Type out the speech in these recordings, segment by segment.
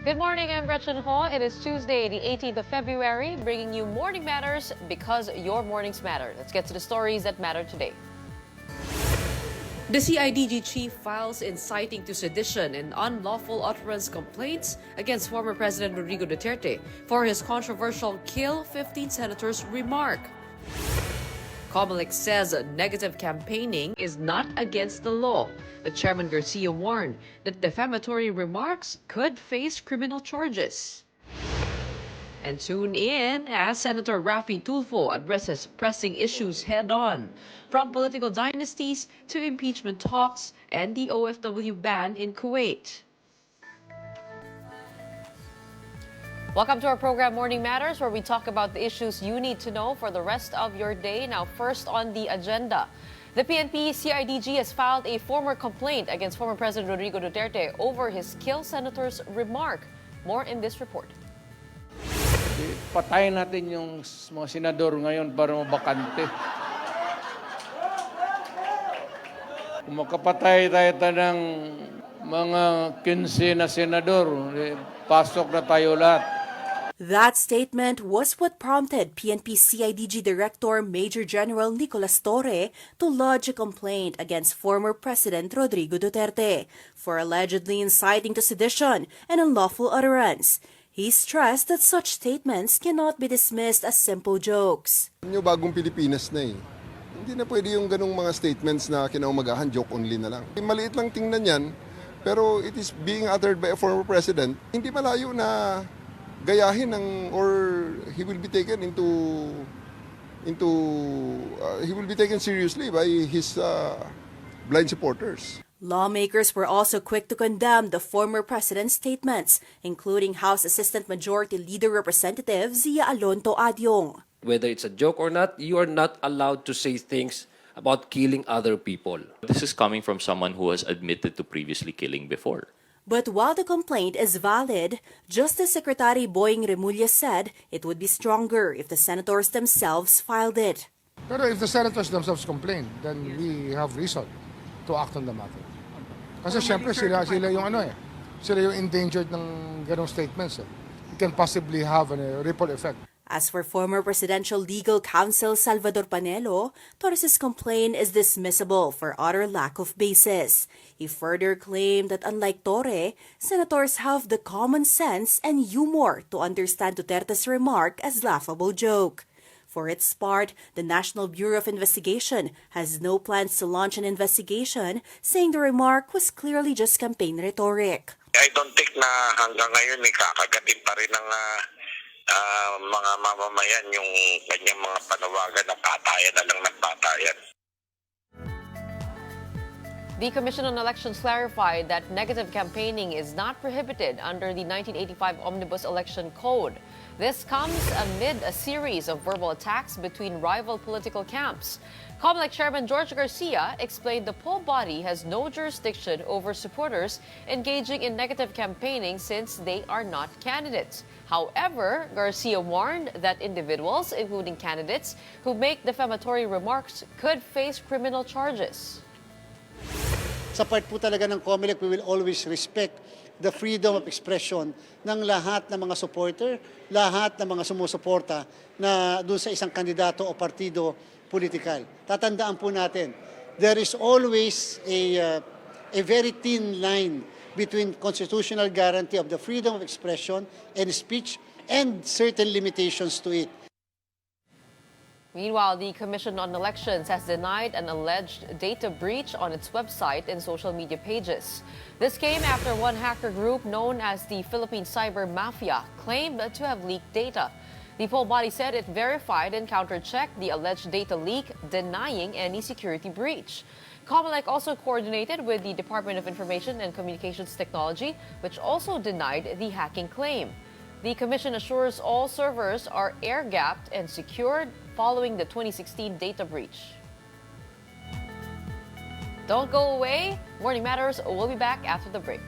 Good morning, I'm Gretchen Ho. It is Tuesday, the 18th of February, bringing you Morning Matters because your mornings matter. Let's get to the stories that matter today. The CIDG chief files inciting to sedition and unlawful utterance complaints against former President Rodrigo Duterte for his controversial Kill 15 Senators remark. Comelec says negative campaigning is not against the law, but Chairman Garcia warned that defamatory remarks could face criminal charges. And tune in as Senator Raffy Tulfo addresses pressing issues head-on, from political dynasties to impeachment talks and the OFW ban in Kuwait. Welcome to our program Morning Matters, where we talk about the issues you need to know for the rest of your day. Now, first on the agenda, the PNP CIDG has filed a formal complaint against former President Rodrigo Duterte over his Kill Senators remark. More in this report. Patayin natin yung mga senador ngayon para mabakante. Kung makapatay tayo ng mga 15 na senador, pasok na tayo lahat. That statement was what prompted PNP CIDG Director Major General Nicolas Torre to lodge a complaint against former President Rodrigo Duterte for allegedly inciting to sedition and unlawful utterance. He stressed that such statements cannot be dismissed as simple jokes. Yung bagong Pilipinas na eh. Hindi na pwede yung ganong mga statements na kinaumagahan, joke only na lang. Maliit lang tingnan yan, pero it is being uttered by a former president. Hindi malayo na gayahin or he will be taken seriously by his blind supporters. Lawmakers were also quick to condemn the former president's statements, including House Assistant Majority Leader Representative Zia Alonto Adyong. Whether it's a joke or not, you are not allowed to say things about killing other people. This is coming from someone who has admitted to previously killing before. But while the complaint is valid, Justice Secretary Boying Remulla said it would be stronger if the senators themselves filed it. Pero if the senators themselves complain, then we have reason to act on the matter. Kasi syempre sila yung endangered ng ganong statements. It can possibly have a ripple effect. As for former Presidential Legal Counsel Salvador Panelo, Torres' complaint is dismissible for utter lack of basis. He further claimed that unlike Torre, senators have the common sense and humor to understand Duterte's remark as laughable joke. For its part, the National Bureau of Investigation has no plans to launch an investigation, saying the remark was clearly just campaign rhetoric. I don't think na hanggang ngayon may kakagatin pa rin ng mga mamamayan yung kanyang mga panawagan na patayan na lang ng patayan. The Commission on Elections clarified that negative campaigning is not prohibited under the 1985 Omnibus Election Code. This comes amid a series of verbal attacks between rival political camps. Comelec Chairman George Garcia explained the poll body has no jurisdiction over supporters engaging in negative campaigning since they are not candidates. However, Garcia warned that individuals, including candidates, who make defamatory remarks could face criminal charges. Sa part po talaga ng Comelec, we will always respect the freedom of expression ng lahat ng mga supporter, lahat ng mga sumusuporta na doon sa isang kandidato o partido politikal. Tatandaan po natin, there is always a very thin line between constitutional guarantee of the freedom of expression and speech and certain limitations to it. Meanwhile, the Commission on Elections has denied an alleged data breach on its website and social media pages. This came after one hacker group known as the Philippine Cyber Mafia claimed to have leaked data. The poll body said it verified and counter-checked the alleged data leak, denying any security breach. Comelec also coordinated with the Department of Information and Communications Technology, which also denied the hacking claim. The Commission assures all servers are air-gapped and secured following the 2016 data breach. Don't go away. Morning Matters will be back after the break.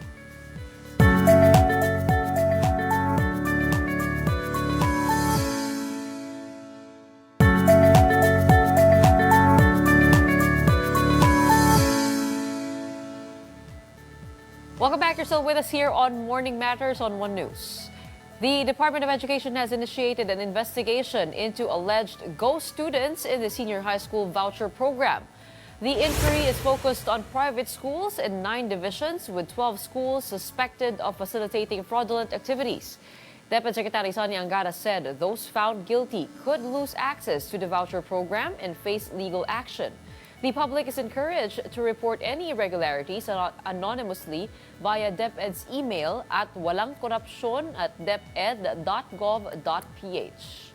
Welcome back. You're still with us here on Morning Matters on One News. The Department of Education has initiated an investigation into alleged ghost students in the senior high school voucher program. The inquiry is focused on private schools in 9 divisions, with 12 schools suspected of facilitating fraudulent activities. Deputy Secretary Sonny Angara said those found guilty could lose access to the voucher program and face legal action. The public is encouraged to report any irregularities anonymously via DepEd's email at walangkorupsyon@deped.gov.ph.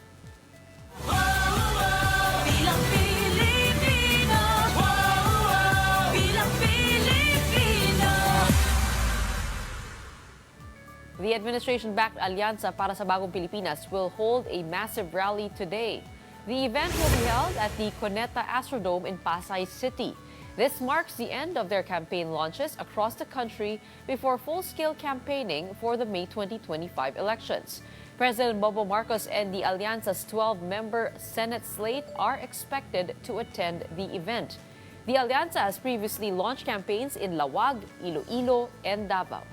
The administration-backed Alyansa para sa Bagong Pilipinas will hold a massive rally today. The event will be held at the Cuneta Astrodome in Pasay City. This marks the end of their campaign launches across the country before full-scale campaigning for the May 2025 elections. President Bongbong Marcos and the Alyansa's 12-member Senate slate are expected to attend the event. The Alyansa has previously launched campaigns in Lawag, Iloilo, and Davao.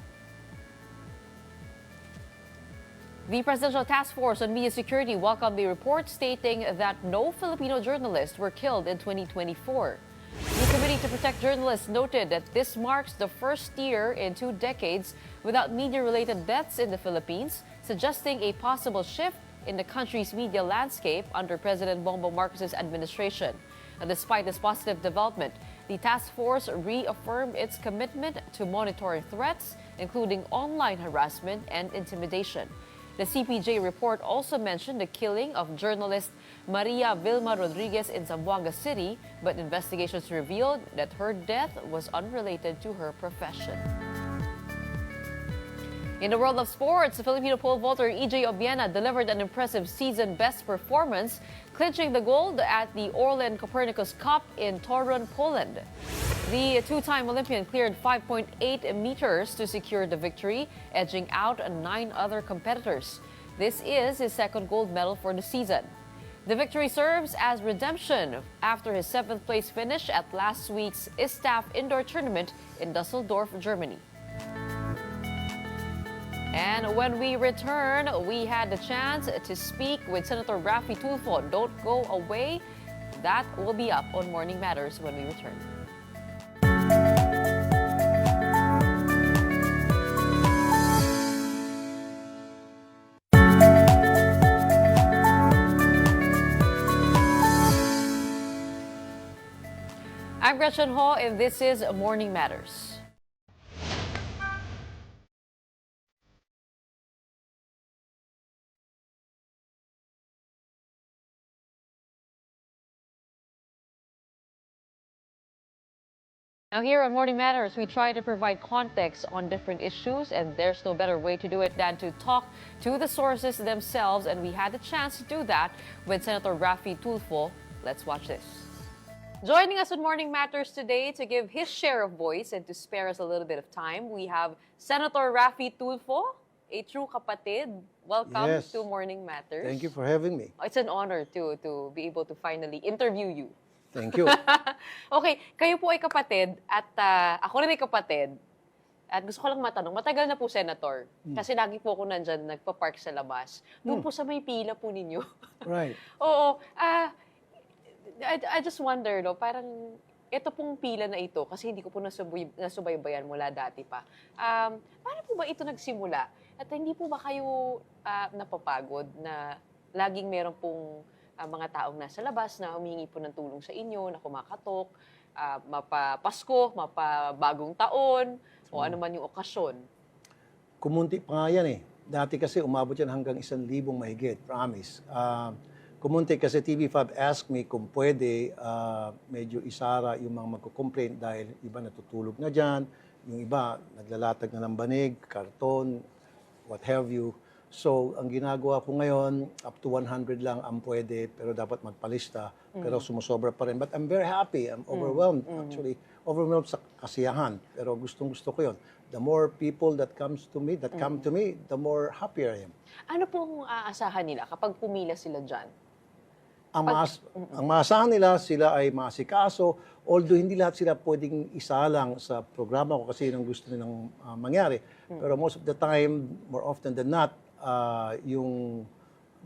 The Presidential Task Force on Media Security welcomed the report stating that no Filipino journalists were killed in 2024. The Committee to Protect Journalists noted that this marks the first year in 2 decades without media-related deaths in the Philippines, suggesting a possible shift in the country's media landscape under President Bongbong Marcos' administration. And despite this positive development, the task force reaffirmed its commitment to monitoring threats, including online harassment and intimidation. The CPJ report also mentioned the killing of journalist Maria Vilma Rodriguez in Zamboanga City, but investigations revealed that her death was unrelated to her profession. In the world of sports, the Filipino pole vaulter EJ Obiena delivered an impressive season-best performance, clinching the gold at the Orlen Copernicus Cup in Torun, Poland. The 2-time Olympian cleared 5.8 meters to secure the victory, edging out 9 other competitors. This is his second gold medal for the season. The victory serves as redemption after his 7th-place finish at last week's ISTAF indoor tournament in Dusseldorf, Germany. And when we return, we had the chance to speak with Senator Raffy Tulfo. Don't go away. That will be up on Morning Matters when we return. I'm Gretchen Ho, and this is Morning Matters. Now here on Morning Matters, we try to provide context on different issues, and there's no better way to do it than to talk to the sources themselves, and we had the chance to do that with Senator Raffy Tulfo. Let's watch this. Joining us on Morning Matters today to give his share of voice and to spare us a little bit of time, we have Senator Raffy Tulfo, a true kapatid. Welcome Yes. to Morning Matters. Thank you for having me. It's an honor to be able to finally interview you. Thank you. Okay, kayo po ay kapatid at ako rin ay kapatid. At gusto ko lang matanong, matagal na po, Senator. Kasi lagi po ako nandyan, nagpa-park sa labas. Doon po sa may pila po ninyo. Right. Oo. I just wonder, no, parang ito pong pila na ito, kasi hindi ko po nasubaybayan mula dati pa. Paano po ba ito nagsimula? At hindi po ba kayo napapagod na laging meron pong mga taong nasa labas na humingi po ng tulong sa inyo, na kumakatok, mapapasko, mapabagong taon, o ano man yung okasyon? Kumunti pa nga yan eh. Dati kasi umabot yan hanggang 1,000 mahigit, promise. Kumunti kasi TV5 asked me kung pwede medyo isara yung mga magko-complain dahil iba natutulog na dyan, yung iba naglalatag na ng banig, karton, what have you. So, ang ginagawa ko ngayon, up to 100 lang ang pwede, pero dapat magpalista, pero sumusobra pa rin. But I'm very happy. I'm overwhelmed, actually. Overwhelmed sa kasiyahan, pero gustong-gusto ko yun. The more people that come to me, the more happier I am. Ano pong aasahan nila kapag pumila sila dyan? ang maasahan nila, sila ay maasikaso, although hindi lahat sila pwedeng isalang sa programa ko kasi yun ang gusto nilang mangyari. Pero most of the time, more often than not, yung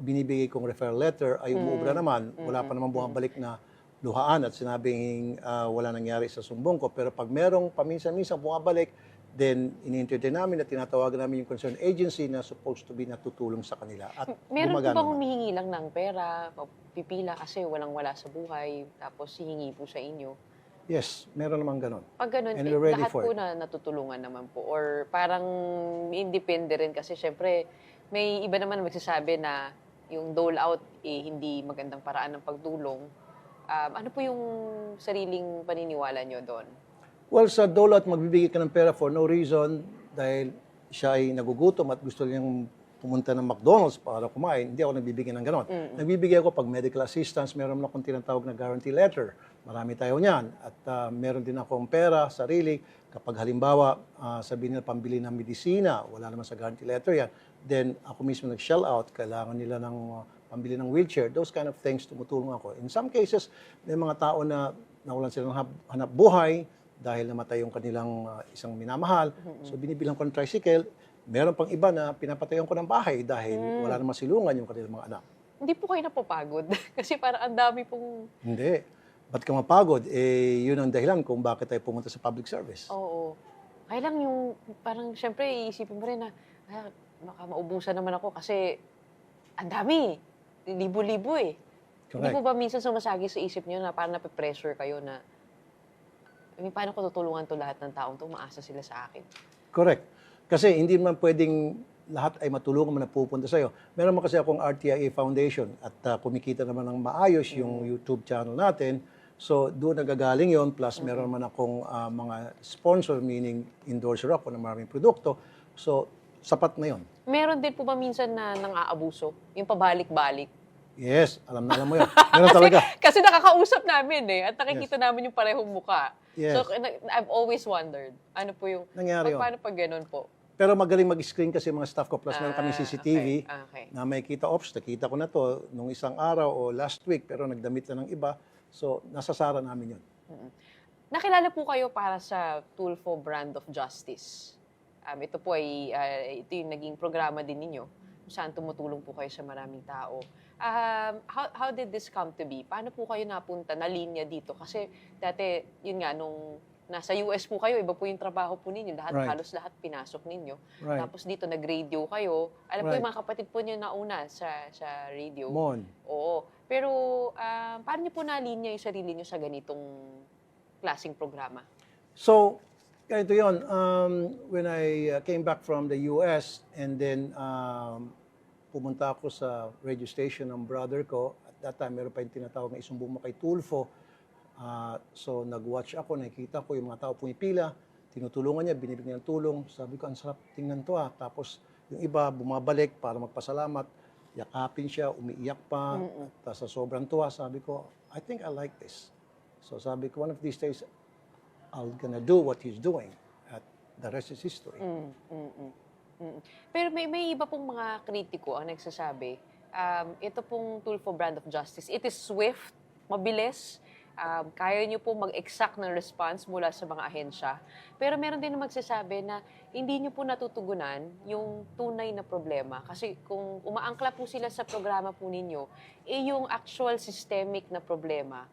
binibigay kong referral letter ay umuubra naman. Wala pa naman bumabalik na luhaan at sinabing wala nangyari sa sumbong ko. Pero pag merong paminsan-minsan bumabalik, then ini-entertain namin at tinatawagan namin yung concerned agency na supposed to be natutulong sa kanila. At Meron po gumagana bang naman. humihingi lang ng pera, pipila kasi walang-wala sa buhay, tapos hihingi po sa inyo? Yes, meron naman ganon. Pag ganun, And we're ready lahat for po it. na natutulungan naman po? Or parang independe rin kasi syempre may iba naman magsasabi na yung dole out hindi magandang paraan ng pagtulong. Ano po yung sariling paniniwala nyo doon? Well, sa dole out, magbibigay ka ng pera for no reason dahil siya ay nagugutom at gusto niyang pumunta ng McDonald's para kumain. Hindi ako nagbibigay ng ganon. Nagbibigay ako pag medical assistance, meron na akong tinatawag na guarantee letter. Marami tayo niyan. At meron din akong pera, sarili. Kapag halimbawa, sabihin nila pambili ng medisina, wala naman sa guarantee letter yan, then ako mismo nag-shell out, kailangan nila ng pambili ng wheelchair, those kind of things, tumutulong ako. In some cases, may mga tao na nawalan sila ng hanap buhay dahil namatay yung kanilang isang minamahal. So binibilang ko ng tricycle. Meron pang iba na pinapatayan ko ng bahay dahil wala namang silungan yung kanilang mga anak. Hindi po kayo napapagod? Kasi parang ang dami pong... Hindi. Ba't ka mapagod? Eh, yun ang dahilan kung bakit tayo pumunta sa public service. Oo. Kaya lang yung parang syempre iisipin mo rin na baka maubusan naman ako kasi ang dami. Libo-libo eh. Hindi Correct. po ba minsan sumasagi sa isip niyo na parang nape-pressure kayo na paano ko tutulungan to lahat ng taong to? Umaasa sila sa akin. Correct. Kasi hindi naman pwedeng lahat ay matulungan mo na pupunta sa'yo. Meron mo kasi akong RTIA Foundation at kumikita naman ng maayos yung YouTube channel natin. So, doon nagagaling yon plus meron naman akong mga sponsor, meaning endorser ako ng maraming produkto. So, sapat na yon. Meron din po ba minsan na nang-aabuso? Yung pabalik-balik? Yes, alam mo yun. Meron talaga. Kasi nakakausap namin at nakikita namin yung parehong muka. Yes. So, I've always wondered, ano po yung... Nangyari yun. Paano pag ganun po? Pero magaling mag-screen kasi mga staff ko. Plus meron kami CCTV okay. na may kita, nakita ko na to nung isang araw o last week, pero nagdamit na ng iba. So, nasasara namin yun. Nakilala po kayo para sa Tulfo Brand of Justice. Ito po ay ito yung naging programa din ninyo kung saan tumutulong po kayo sa maraming tao. How did this come to be? Paano po kayo napunta na linya dito? Kasi dati, yun nga, nung nasa US po kayo, iba po yung trabaho po ninyo. Halos lahat pinasok ninyo. Right. Tapos dito, nag-radio kayo. Alam ko Right. yung mga kapatid po niyo nauna sa radio. Mon. Oo. Pero paano niyo po nalinya yung sarili niyo sa ganitong klaseng programa? So, ganito yun. When I came back from the US and then pumunta ako sa radio station ng brother ko. At that time, meron pa yung tinatawag na isumbong mo kay Tulfo. So, nag-watch ako, nakikita ko yung mga tao pumipila, tinutulungan niya, binibigyan ng tulong. Sabi ko, ang sarap tingnan to ah. Tapos, yung iba, bumabalik para magpasalamat, yakapin siya, umiiyak pa. At sa sobrang tuwa, sabi ko, I think I like this. So, sabi ko, one of these days, I'm gonna do what he's doing. At the rest is history. Pero may iba pong mga kritiko ang nagsasabi, ito pong Tulfo Brand of Justice, it is swift, mabilis, kaya nyo po mag-exact ng response mula sa mga ahensya. Pero meron din na magsasabi na hindi nyo po natutugunan yung tunay na problema. Kasi kung umaangkla po sila sa programa po ninyo, yung actual systemic na problema,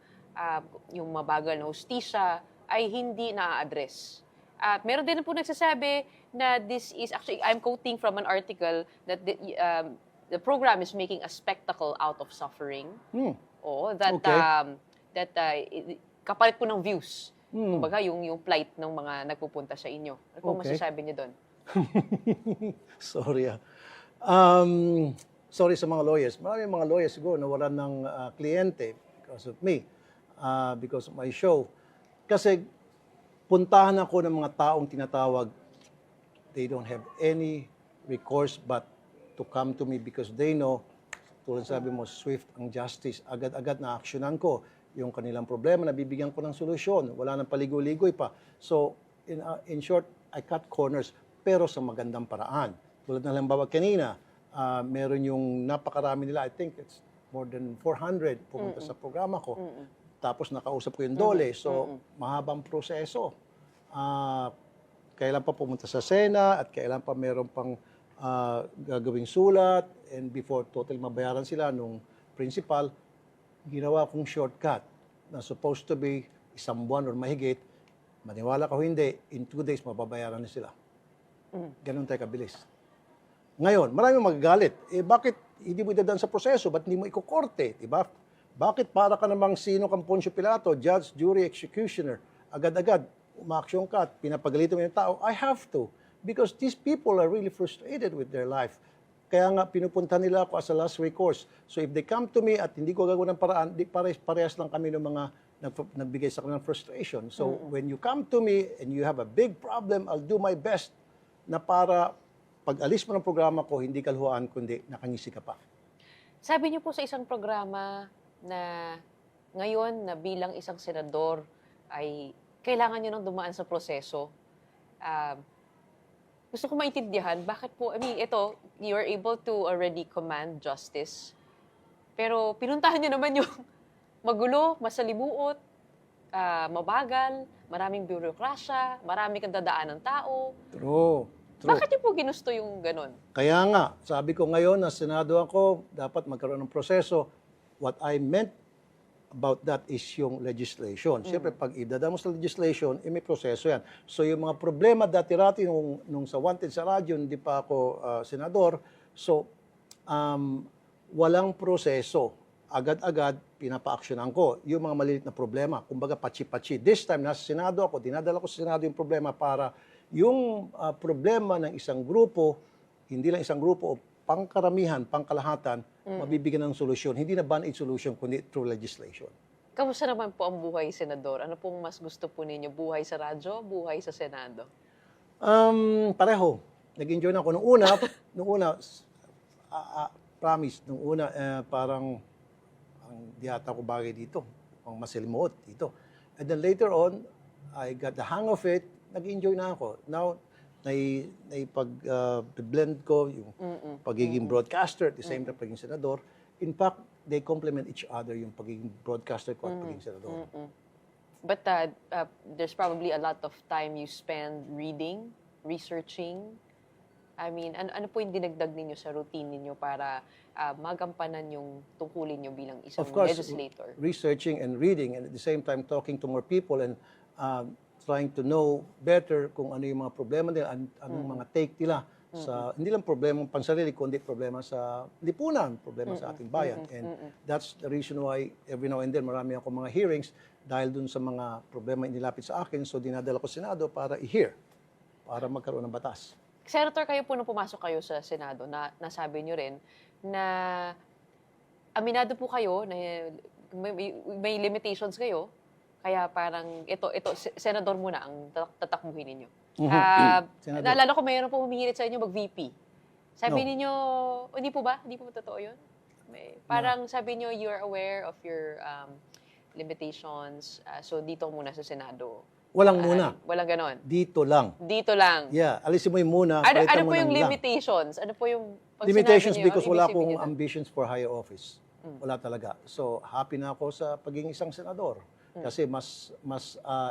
yung mabagal na hustisya, ay hindi na-address. At meron din po nagsasabi na this is actually, I'm quoting from an article that the program is making a spectacle out of suffering. Oo, that Okay. kapalit po ng views. Kumbaga, yung plight ng mga nagpupunta sa inyo. Ano po Okay. masasabi niyo doon? Sorry ah. Sorry sa mga lawyers. Maraming mga lawyers siguro nawalan ng kliyente because of me, because of my show. Kasi puntahan ako ng mga taong tinatawag, they don't have any recourse but to come to me because they know, tulad sabi mo, swift ang justice. Agad-agad na aksyonan ko yung kanilang problema, nabibigyan ko ng solusyon. Wala nang paligoy-ligoy pa. So, in short, I cut corners, pero sa magandang paraan. Tulad ng halimbawa kanina, meron yung napakarami nila, I think it's more than 400 pumunta sa programa ko. Tapos nakausap ko yung Dole. So, mahabang proseso. Kailan pa pumunta sa Sena at kailan pa meron pang gagawing sulat, and before total mabayaran sila nung principal, ginawa kong shortcut na supposed to be 1 buwan or mahigit. Maniwala ka o hindi, in 2 days mababayaran na sila. Ganun tayo kabilis. Ngayon, maraming magagalit. Bakit hindi mo idadaan sa proseso? Ba't hindi mo ikukorte? Diba? Bakit para ka namang sino kang Poncio Pilato, judge, jury, executioner? Agad-agad, umaaksyon ka at pinapagalitan mo yung tao. I have to. Because these people are really frustrated with their life. Kaya nga, pinupunta nila ako as a last recourse. So if they come to me at hindi ko gagawin ng paraan, parehas lang kami ng mga nagbigay sa kanilang frustration. So when you come to me and you have a big problem, I'll do my best na para pag-alis mo ng programa ko, hindi kalhuan, kundi nakangisi ka pa. Sabi niyo po sa isang programa na ngayon na bilang isang senador ay kailangan niyo nang dumaan sa proseso. Gusto ko maintindihan, bakit po, ito, you're able to already command justice. Pero pinuntahan niyo naman yung magulo, masalimuot, mabagal, maraming bureaucracia, marami kang dadaan ng tao. True. Bakit niyo po ginusto yung ganun? Kaya nga, sabi ko ngayon na senado ako, dapat magkaroon ng proseso. What I meant about that is yung legislation. Siyempre, pag idadaan mo sa legislation, may proseso yan. So yung mga problema dati-rati nung sa Wanted sa radyo, hindi pa ako senador, so walang proseso. Agad-agad, pinapa-actionan ko yung mga maliliit na problema. Kumbaga, pachi-pachi. This time, nasa senado ako, dinadala ko sa senado yung problema para yung problema ng isang grupo, hindi lang isang grupo, o pangkaramihan, pangkalahatan, mabibigyan ng solusyon. Hindi na band-aid solution, kundi through legislation. Kamusta naman po ang buhay, Senador? Ano pong mas gusto po ninyo? Buhay sa radyo, buhay sa Senado? Pareho. Nag-enjoy na ako. Nung una, promise, nung una, parang di ata ko bagay dito. Ang masilimuot dito. And then later on, I got the hang of it. Nag-enjoy na ako. Now, pag-blend ko yung pagiging broadcaster at the same time pagiging senador. In fact, they complement each other yung pagiging broadcaster ko at pagiging senador. But there's probably a lot of time you spend reading, researching. I mean, ano po yung dinagdag ninyo sa routine ninyo para magampanan yung tungkulin nyo bilang isang legislator? Researching and reading, and at the same time talking to more people and trying to know better kung ano yung mga problema nila, anong mga take nila sa hindi lang problema pang sarili, kundi problema sa lipunan, problema sa ating bayan. And that's the reason why every now and then marami ako mga hearings dahil dun sa mga problema inilapit sa akin. So dinadala ko sa Senado para i-hear, para magkaroon ng batas. Senator, kayo po nung pumasok kayo sa Senado, nasabi nyo rin na aminado po kayo na may limitations kayo. Kaya parang ito senador muna ang tatakbuhin ninyo. Naalala ko mayroon po humihirit sa inyo mag-VP. Sabi ninyo, hindi po ba? Hindi po totoo yun? Parang sabi niyo you're aware of your limitations. So dito muna sa Senado. Walang muna. Walang ganon. Dito lang. Dito lang. Yeah, alisin mo yung muna. Ano po yung limitations? Ano po yung limitations because wala akong ambitions for higher office. Wala talaga. So happy na ako sa pagiging isang senador. Kasi mas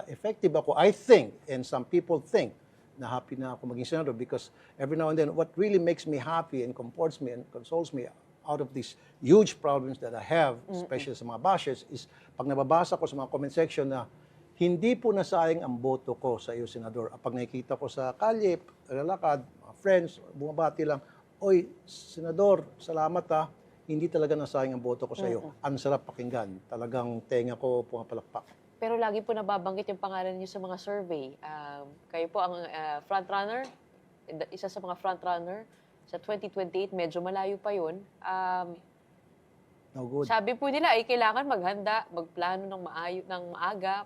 effective ako, I think, and some people think, na happy na ako maging senador because every now and then, what really makes me happy and comforts me and consoles me out of these huge problems that I have, especially sa mga bashers, is pag nababasa ko sa mga comment section na hindi po nasayang ang boto ko sa iyo, senador. Pag nakikita ko sa kalye, lalakad, mga friends, bumabati lang, oy, senador, salamat ha. Hindi talaga nasayang ang boto ko sa iyo. Ang sarap pakinggan. Talagang tenga ko pumapalakpak. Pero lagi po nababanggit yung pangalan niyo sa mga survey. Kayo po ang frontrunner, isa sa mga frontrunner sa 2028. Medyo malayo pa yun. No good. Sabi po nila ay kailangan maghanda, magplano ng maaga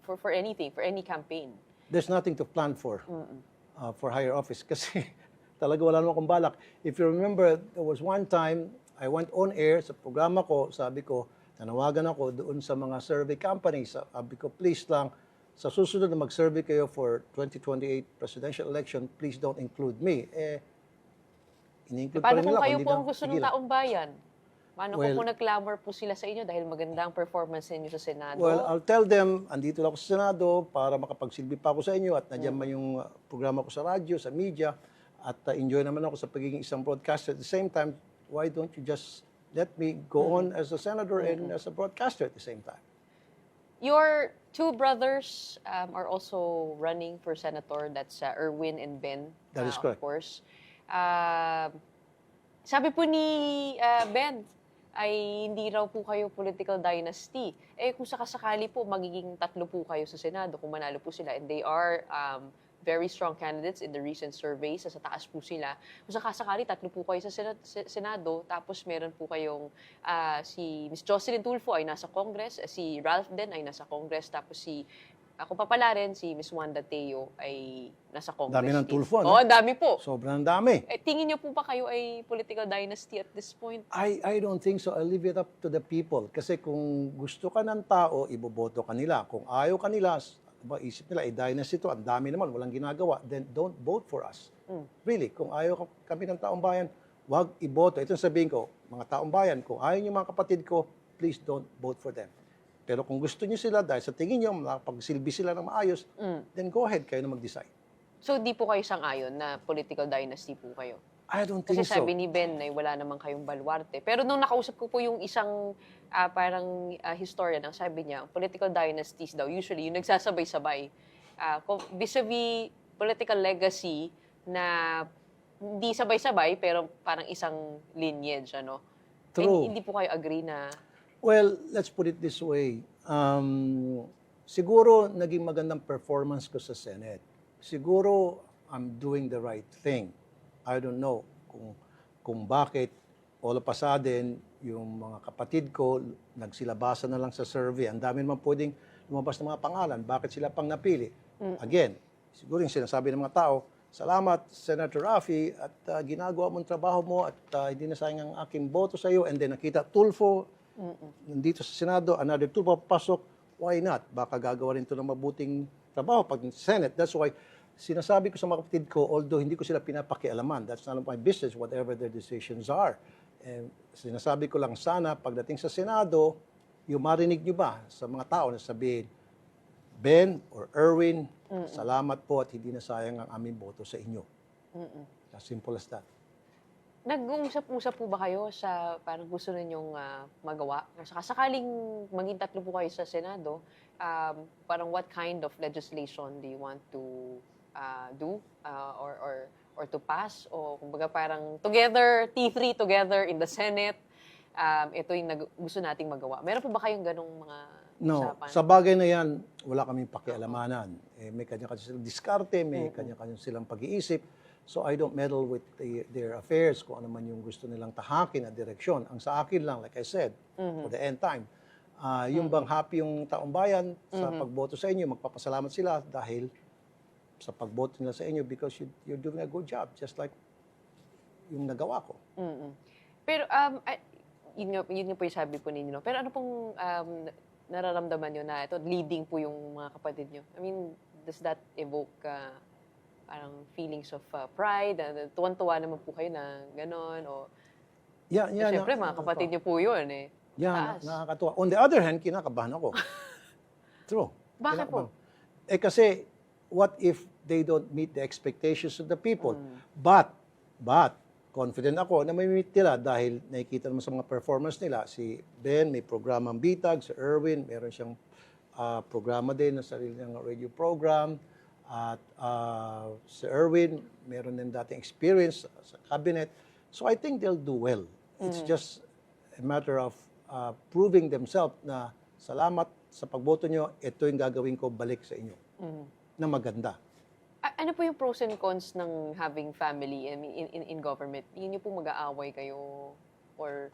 for anything, for any campaign. There's nothing to plan for higher office kasi talaga wala naman akong balak. If you remember, there was one time I went on air sa programa ko, sabi ko, nanawagan ako doon sa mga survey companies. Sabi ko, please lang, sa susunod na mag-survey kayo for 2028 presidential election, please don't include me. In-include pa rin nila. Paano kung kayo po ang gusto ng taong bayan? Paano Well- kung nag-clamor po sila sa inyo dahil magandang performance ninyo sa Senado? Well, I'll tell them, andito lang ako sa Senado para makapagsilbi pa ako sa inyo at nandiyan man yung programa ko sa radyo, sa media, at enjoy naman ako sa pagiging isang broadcaster. At the same time, why don't you just let me go on as a senator and as a broadcaster at the same time? Your two brothers are also running for senator. That's Erwin and Ben. That is Of correct. course. Sabi po ni Ben, ay hindi raw po kayo political dynasty. Eh kung sakasakali po, magiging 3 po kayo sa Senado kung manalo po sila. And they are very strong candidates in the recent surveys. Sa taas po sila. Kung sakasakali, 3 po kayo sa Senado. Tapos meron po kayong si Ms. Jocelyn Tulfo ay nasa Congress. Si Ralph din ay nasa Congress. Tapos ako pa pala rin, si Ms. Wanda Teo ay nasa Congress. Dami ng din. Tulfo, no? Oo, dami po. Sobrang dami. Tingin niyo po ba kayo ay political dynasty at this point? I don't think so. I'll leave it up to the people. Kasi kung gusto ka ng tao, iboboto ka nila. Kung ayaw ka nila, isip nila, dynasty to, ang dami naman, walang ginagawa, then don't vote for us. Really, kung ayaw kami ng taong bayan, wag iboto. Ito sabihin ko, mga taong bayan, kung ayaw niyo mga kapatid ko, please don't vote for them. Pero kung gusto niyo sila, dahil sa tingin niyo, makapagsilbi sila ng maayos, then go ahead, kayo na mag-decide. So, di po kayo sang-ayon na political dynasty po kayo? I don't Kasi think so. sabi ni Ben na wala naman kayong baluarte. Pero nung nakausap ko po yung isang parang historian, ang sabi niya, political dynasties daw, usually yung nagsasabay-sabay. Vis-a-vis political legacy na hindi sabay-sabay, pero parang isang lineage, ano? True. Hindi po kayo agree na... Well, let's put it this way. Siguro naging magandang performance ko sa Senate. Siguro I'm doing the right thing. I don't know kung bakit all of a sudden yung mga kapatid ko nagsilabasa na lang sa survey. Ang dami naman pwedeng lumabas ng mga pangalan. Bakit sila pang napili? Again, siguro yung sinasabi ng mga tao, salamat, Senator Raffy, at ginagawa mong trabaho mo at hindi na sayang ang aking boto sa iyo. And then nakita Tulfo, nandito sa Senado, another Tulfo papasok, why not? Baka gagawa rin ito ng mabuting trabaho pag Senate. That's why sinasabi ko sa mga kapatid ko, although hindi ko sila pinapakialaman, that's none of my business, whatever their decisions are. And sinasabi ko lang sana, pagdating sa Senado, yung marinig nyo ba sa mga tao na sabihin, Ben or Erwin, salamat po at hindi na sayang ang aming boto sa inyo. As simple as that. Nag-uusap-usap po ba kayo sa parang gusto ninyong magawa? Sakaling maging 3 po kayo sa Senado, parang what kind of legislation do you want to do or to pass? O kumbaga parang together, T3 together in the Senate, ito yung gusto nating magawa. Meron po ba kayong ganong mga No, usapan? sa bagay na yan, wala kaming pakialamanan. May kanya-kanya silang diskarte, may kanya-kanya silang pag-iisip. So I don't meddle with their affairs kung ano man yung gusto nilang tahakin na direksyon. Ang sa akin lang, like I said, for the end time, yung bang happy yung taong bayan sa pagboto sa inyo, magpapasalamat sila dahil sa pagboto nila sa inyo because you're doing a good job, just like yung nagawa ko. Pero yun nga po yung sabi po ninyo. No? Pero ano pong nararamdaman nyo na ito, leading po yung mga kapatid nyo? I mean, does that evoke parang feelings of pride? Tuwan-tuwa naman po kayo na gano'n? O, siyempre, mga kapatid nyo po yun eh. Yan, nakakatuwa. On the other hand, kinakabahan ako. True. Bakit po? Kasi, what if they don't meet the expectations of the people? But, confident ako na may meet nila dahil nakikita naman sa mga performance nila. Si Ben, may programang Bitag. Si Erwin, meron siyang programa din na sarili ng radio program. At si Erwin, meron din dating experience sa cabinet. So I think they'll do well. It's just a matter of proving themselves na salamat sa pagboto nyo, ito yung gagawin ko balik sa inyo na maganda. Ano po yung pros and cons ng having family in government? Hindi niyo po mag-aaway kayo or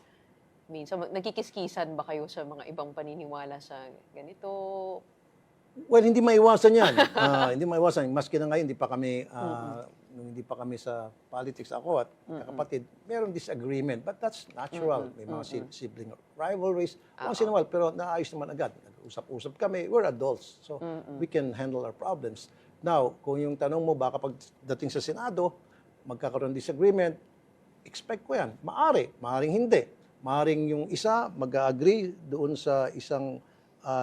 minsan nagkikiskisan ba kayo sa mga ibang paniniwala sa ganito? Well, hindi maiwasan yan. Hindi maiwasan. Maski na ngayon, nung hindi pa kami sa politics ako at kapatid, merong disagreement. But that's natural. May mga sibling rivalries. Once in a while, pero naayos naman agad. Nag-usap-usap kami. We're adults. So, we can handle our problems. Now, kung yung tanong mo, baka pagdating sa Senado, magkakaroon disagreement, expect ko yan. Maaring hindi. Maaring yung isa mag-agree doon sa isang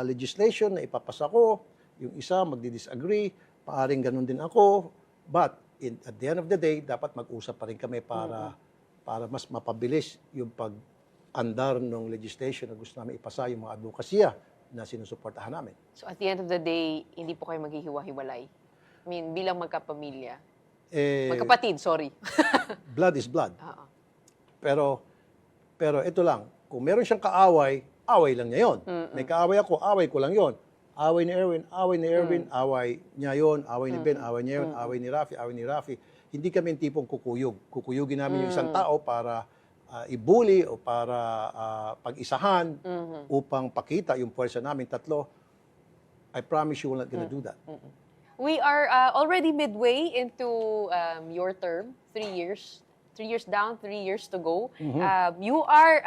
legislation na ipapasa ko, yung isa magdi-disagree, maaring ganun din ako, but at the end of the day, dapat mag-usap pa rin kami para mas mapabilis yung pag-andar ng legislation na gusto namin ipasa, yung mga advokasya na sinusuportahan namin. So at the end of the day, hindi po kayo maghihiwa-hiwalay? I mean, bilang magkapamilya. Magkapatid, sorry. Blood is blood. Oo. Pero ito lang, kung meron siyang kaaway, away lang niya yun. May kaaway ako, away ko lang yun. Away ni Erwin, away niya yun, away ni Ben, away niya yun, away ni Rafi. Hindi kami yung tipong kukuyog. Kukuyugin namin yung isang tao para ibuli o para pag-isahan upang pakita yung puwersa namin tatlo. I promise you we're not gonna do that. We are already midway into your term, 3 years. 3 years down, 3 years to go. You are,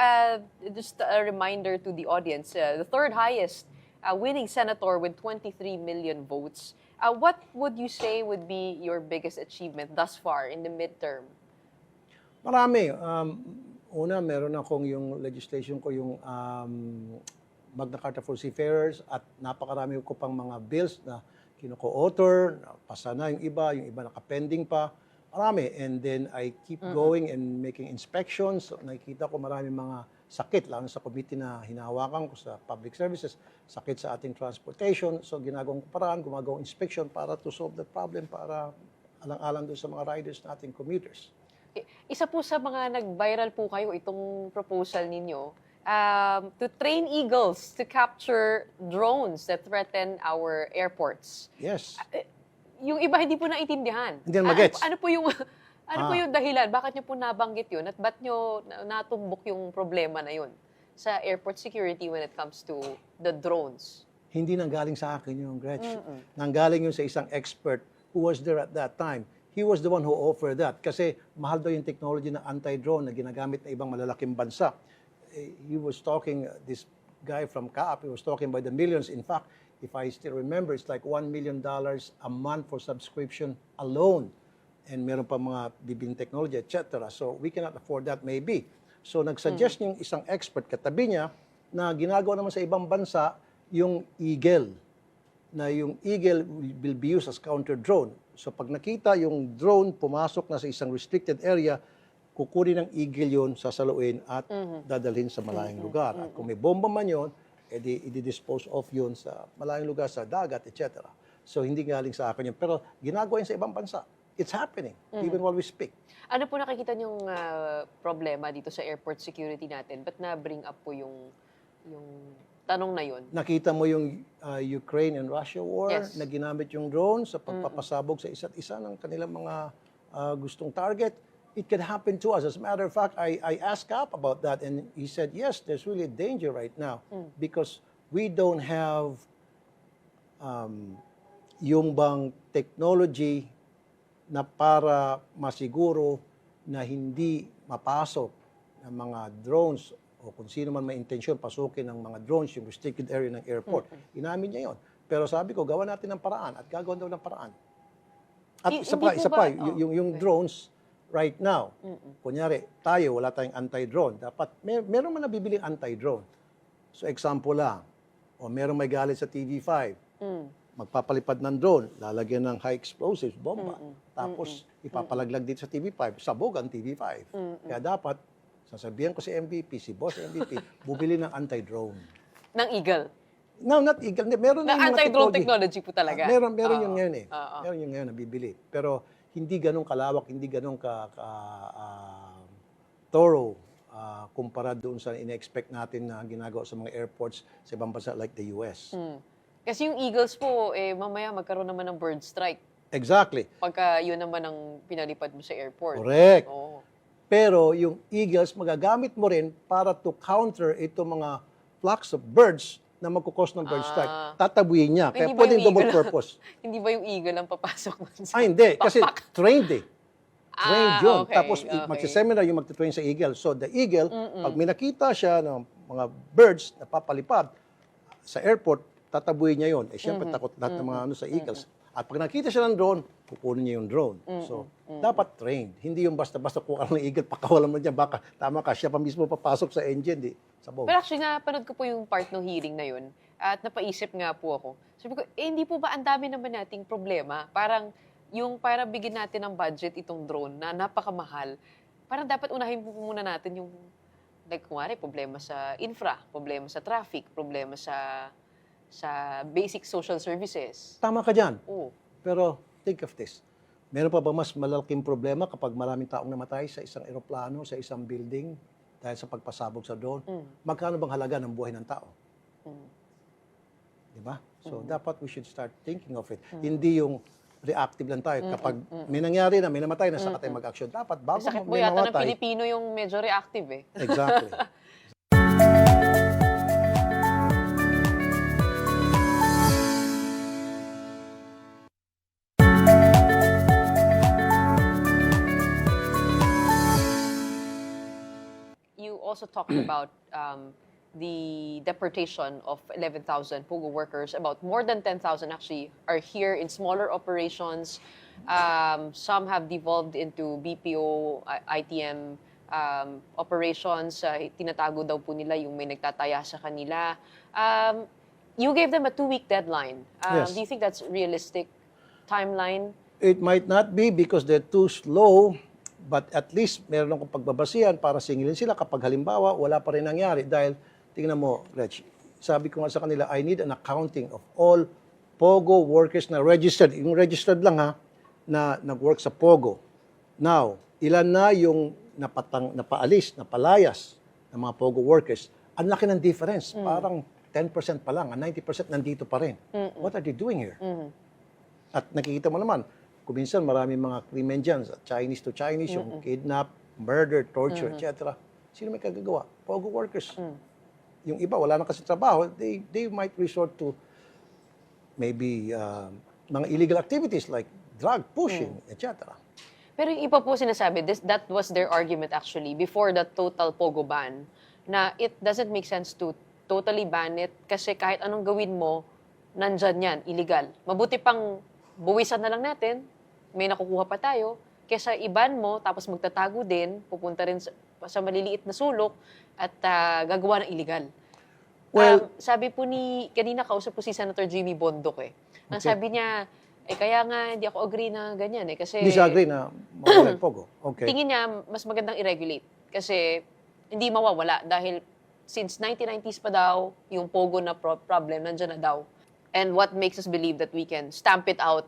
just a reminder to the audience, the third highest winning senator with 23 million votes. What would you say would be your biggest achievement thus far in the midterm? Marami. Una, meron akong yung legislation ko, yung Magna Carta for Seafarers at napakarami ko pang mga bills na kinuko-author, pasa na yung iba nakapending pa. Marami. And then I keep going and making inspections. So, nakikita ko marami mga sakit, lalo sa committee na hinahawakan ko sa public services, sakit sa ating transportation. So ginagawang paraan, gumagawang inspection para to solve the problem, para alang-alang doon sa mga riders nating commuters. Isa po sa mga nag-viral po kayo itong proposal ninyo to train eagles to capture drones that threaten our airports. Yes. Yung iba hindi po naiintindihan. Hindi na magets. Ano po yung dahilan? Bakit niyo po nabanggit yun? At ba't niyo natumbok yung problema na yun sa airport security when it comes to the drones? Hindi nanggaling sa akin yung Gretch. Nanggaling yun sa isang expert who was there at that time. He was the one who offered that. Kasi mahal daw yung technology ng anti-drone na ginagamit na ibang malalaking bansa. He was talking, this guy from CAAP, he was talking by the millions. In fact, if I still remember, it's like $1 million a month for subscription alone. And meron pa mga bibing technology, etc. So we cannot afford that maybe. So nagsuggest yung isang expert katabi niya na ginagawa naman sa ibang bansa yung Eagle. Na yung Eagle will be used as counter-drone. So pag nakita yung drone pumasok na sa isang restricted area, kukunin ng Eagle yun, sasaluin at dadalhin sa malayong lugar. At kung may bomba man yun, edi i-dispose off yun sa malayong lugar, sa dagat, etc. So hindi galing sa akin yun. Pero ginagawa yun sa ibang bansa. It's happening, even while we speak. Ano po nakikita niyong problema dito sa airport security natin? Ba't na-bring up po yung tanong na yun? Nakita mo yung Ukraine and Russia war Yes. na ginamit yung drone sa pagpapasabog sa isa't isa ng kanilang mga gustong target. It can happen to us. As a matter of fact, I asked Cap about that and he said, yes, there's really danger right now because we don't have yung bang technology na para masiguro na hindi mapasok ng mga drones o kung sino man may intensyon pasukin ng mga drones yung restricted area ng airport. Inamin niya yon. Pero sabi ko, gawa natin ng paraan at gagawin daw ng paraan. At isa pa, yung drones right now, kunyari, tayo, wala tayong anti-drone. Dapat, meron man nabibiling anti-drone. So example lang, o meron may galit sa TV5, magpapalipad ng drone, lalagyan ng high explosives, bomba. Tapos, ipapalaglag dito sa TV5, sabog ang TV5. Kaya dapat, sasabihan ko si MVP, si Boss MVP, bubili ng anti-drone. Ng Eagle? No, not Eagle. Meron Na yung mga anti-drone technology po talaga? Meron yung ngayon eh. Meron yung ngayon nabibili. Pero, hindi ganun kalawak, hindi ganun thorough kumpara doon sa ina-expect natin na ginagawa sa mga airports sa ibang bansa like the US. Kasi yung Eagles po, mamaya magkaroon naman ng bird strike. Exactly. Pagka yun naman ang pinalipad mo sa airport. Correct. Oo. Pero yung Eagles, magagamit mo rin para to counter itong mga flocks of birds na magkukos ng bird strike. Tatabuhin niya. Kaya Hindi ba pwedeng yung double eagle purpose. Hindi ba yung Eagle ang papasok? Hindi. Kasi trained eh. Trained yun. Okay, Tapos magsiseminar yung magtitrain sa Eagle. So the Eagle, pag may nakita siya ng mga birds na papalipad sa airport, tatabuhin niya yun. Eh, siyempre, takot lahat ng mga sa Eagles. At pag nakita siya ng drone, kukunin niya yung drone. So, dapat trained. Hindi yung basta-basta kuha ng eagle, pakawalan mo niya, baka tama ka, siya pa mismo papasok sa engine, di sabog. Pero actually, napanood ko po yung part ng hearing na yun at napaisip nga po ako. Sabi ko, hindi po ba ang dami naman nating problema? Parang para bigyan natin ng budget itong drone na napakamahal, parang dapat unahin po muna natin yung, like, kumari, problema sa infra, problema sa traffic, problema sa basic social services. Tama ka dyan. Oo. Pero think of this. Meron pa ba mas malalaking problema kapag maraming taong namatay sa isang eroplano, sa isang building, dahil sa pagpasabog sa drone? Magkano bang halaga ng buhay ng tao? Diba? So, dapat we should start thinking of it. Hindi yung reactive lang tayo. Kapag may nangyari na, may namatay na, saka tayo mag-action. Dapat bago Sakit po may yata ng namatay. Pilipino yung medyo reactive eh. Exactly. You also talked about the deportation of 11,000 POGO workers. About more than 10,000 actually are here in smaller operations. Some have devolved into BPO, ITM operations. Tinatago daw po nila yung may nagtataya sa kanila. You gave them a 2-week deadline. Yes. Do you think that's realistic timeline? It might not be because they're too slow, but at least meron akong pagbabasihan para singilin sila kapag halimbawa wala pa rin nangyari. Dahil, tingnan mo, Reg, sabi ko nga sa kanila, I need an accounting of all POGO workers na registered. Yung registered lang ha, na nag-work sa POGO. Now, ilan na yung napaalis, napalayas ng mga POGO workers? Ang laki ng difference. Parang 10% pa lang, 90% nandito pa rin. What are they doing here? At nakikita mo naman, kung minsan maraming mga krimen dyan, Chinese to Chinese, yung kidnap, murder, torture, etc. Sino may kagagawa? POGO workers. Yung iba, wala na kasi trabaho, they might resort to maybe mga illegal activities like drug pushing, etc. Pero yung iba po sinasabi, that was their argument actually, before the total POGO ban, na it doesn't make sense to totally ban it kasi kahit anong gawin mo, nandyan yan, illegal. Mabuti pang buwisan na lang natin, may nakukuha pa tayo, kesa iban mo, tapos magtatago din, pupunta rin sa maliliit na sulok, at gagawa ng illegal. Well, sabi po kanina kausap po si Senator Jimmy Bondoc eh. Ang sabi niya, kaya nga hindi ako agree na ganyan eh. Kasi hindi siya agree na mawala yung POGO. Okay. tingin niya, mas magandang i-regulate. Kasi hindi mawawala dahil since 1990s pa daw, yung POGO na problem, nandiyan na daw. And what makes us believe that we can stamp it out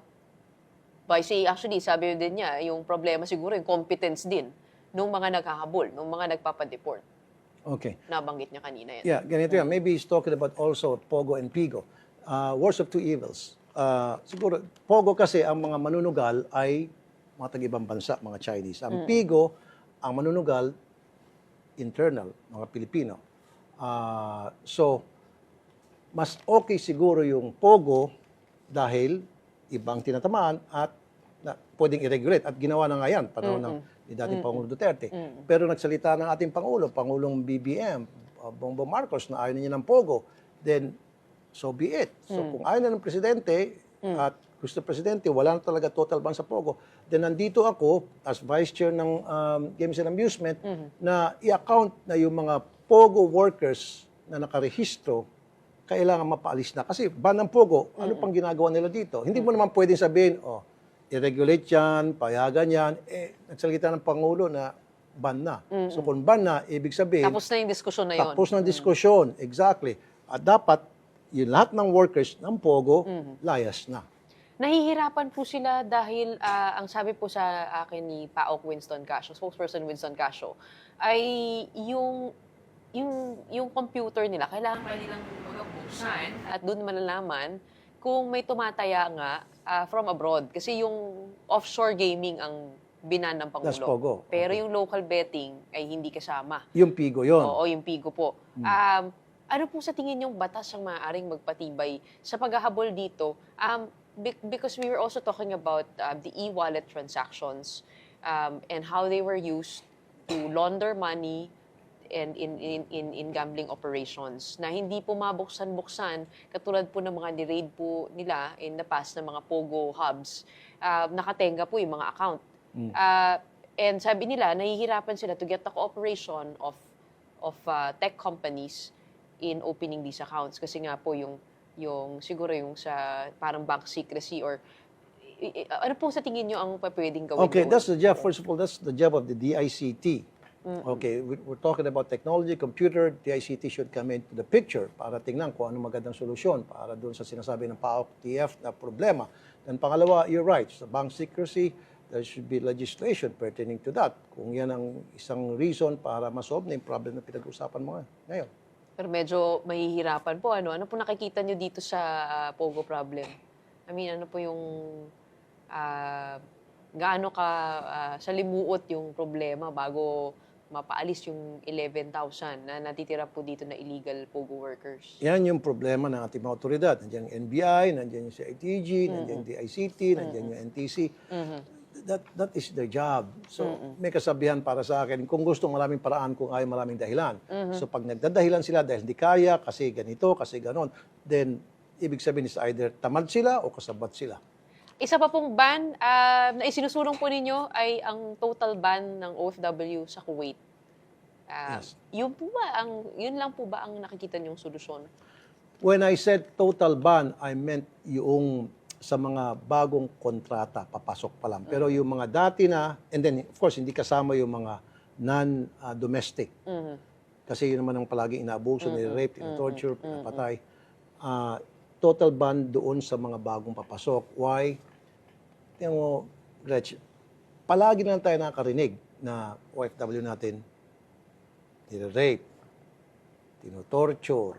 by saying, actually, sabi din niya, yung problema siguro, yung competence din nung mga naghahabol, nung mga nagpapadeport. Okay. Nabanggit niya kanina yan. Yeah, ganito yan. Maybe he's talking about also POGO and PIGO. Worst of two evils. Siguro, POGO kasi ang mga manunugal ay mga tag-ibang bansa, mga Chinese. Ang PIGO, ang manunugal, internal, mga Pilipino. So, mas okay siguro yung POGO dahil ibang tinatamaan at pwedeng i-regulate. At ginawa na nga yan, panahon ng ni dating Pangulo Duterte. Pero nagsalita ng ating Pangulo, Pangulong BBM, Bongbong Marcos, na ayaw niya ng POGO, then so be it. So kung ayaw na ng Presidente at gusto ng Presidente, wala na talaga total ban sa POGO, then nandito ako as Vice Chair ng Games and Amusement na i-account na yung mga POGO workers na nakarehistro, kailangan mapaalis na. Kasi ban ng POGO, ano pang ginagawa nila dito? Hindi mo naman pwedeng sabihin, i-regulate yan, payagan yan, nagsalita ng Pangulo na ban na. So kung ban na, ibig sabihin, Tapos na yung diskusyon na yun. tapos ng diskusyon, exactly. At dapat, yung lahat ng workers ng POGO, layas na. Nahihirapan po sila dahil ang sabi po sa akin ni PAOK Winston Casio, spokesperson Winston Casio, ay yung computer nila, kailangan pa nilang buksan at doon malalaman kung may tumataya nga from abroad. Kasi yung offshore gaming ang binan ng Pangulo. That's POGO. Pero yung local betting ay hindi kasama. Yung PIGO yun. Oo, yung PIGO po. Ano po sa tingin yung batas ang maaaring magpatibay sa paghahabol dito? Because we were also talking about the e-wallet transactions and how they were used to launder money and in gambling operations na hindi po mabuksan-buksan katulad po ng mga ni-raid po nila in the past na mga Pogo hubs. Nakatenga po yung mga account. And sabi nila, nahihirapan sila to get the cooperation of tech companies in opening these accounts kasi nga po yung siguro yung sa parang bank secrecy or ano po sa tingin nyo ang pwedeng gawin? Okay, doon? that's the job. First of all, that's the job of the DICT. Okay, we're talking about technology, computer, DICT should come into the picture para tingnan kung ano magandang solusyon para doon sa sinasabi ng PAOK, TF na problema. Then pangalawa, you're right, sa bank secrecy, there should be legislation pertaining to that. Kung yan ang isang reason para masolve na yung problem na pinag-usapan mo ngayon. Pero medyo mahihirapan po. Ano po nakikita nyo dito sa Pogo problem? I mean, ano po yung gaano ka salimuot yung problema bago mapaalis yung 11,000 na natitira po dito na illegal Pogo workers? Yan yung problema ng ating mga otoridad. Nandiyan yung NBI, nandiyan yung CITG, nandiyan yung DICT, nandiyan yung NTC. That is their job. So, may kasabihan para sa akin, kung gusto maraming paraan, kung ayaw maraming dahilan. So, pag nagdadahilan sila dahil di kaya, kasi ganito, kasi ganon, then, ibig sabihin is either tamad sila o kasabat sila. Isa pa pong ban na isinusulong po ninyo ay ang total ban ng OFW sa Kuwait. Yes. Yun lang po ba ang nakikita niyong solusyon? When I said total ban, I meant yung sa mga bagong kontrata, papasok pa lang. Pero yung mga dati na, and then of course, hindi kasama yung mga non-domestic. Kasi yun naman ang palaging inaabuso, nire-rape, torture, pinapatay. Total ban doon sa mga bagong papasok. Why? Tingnan mo, Gretch, palagi na tayo nakarinig na OFW natin, nire-rape, tino-torture,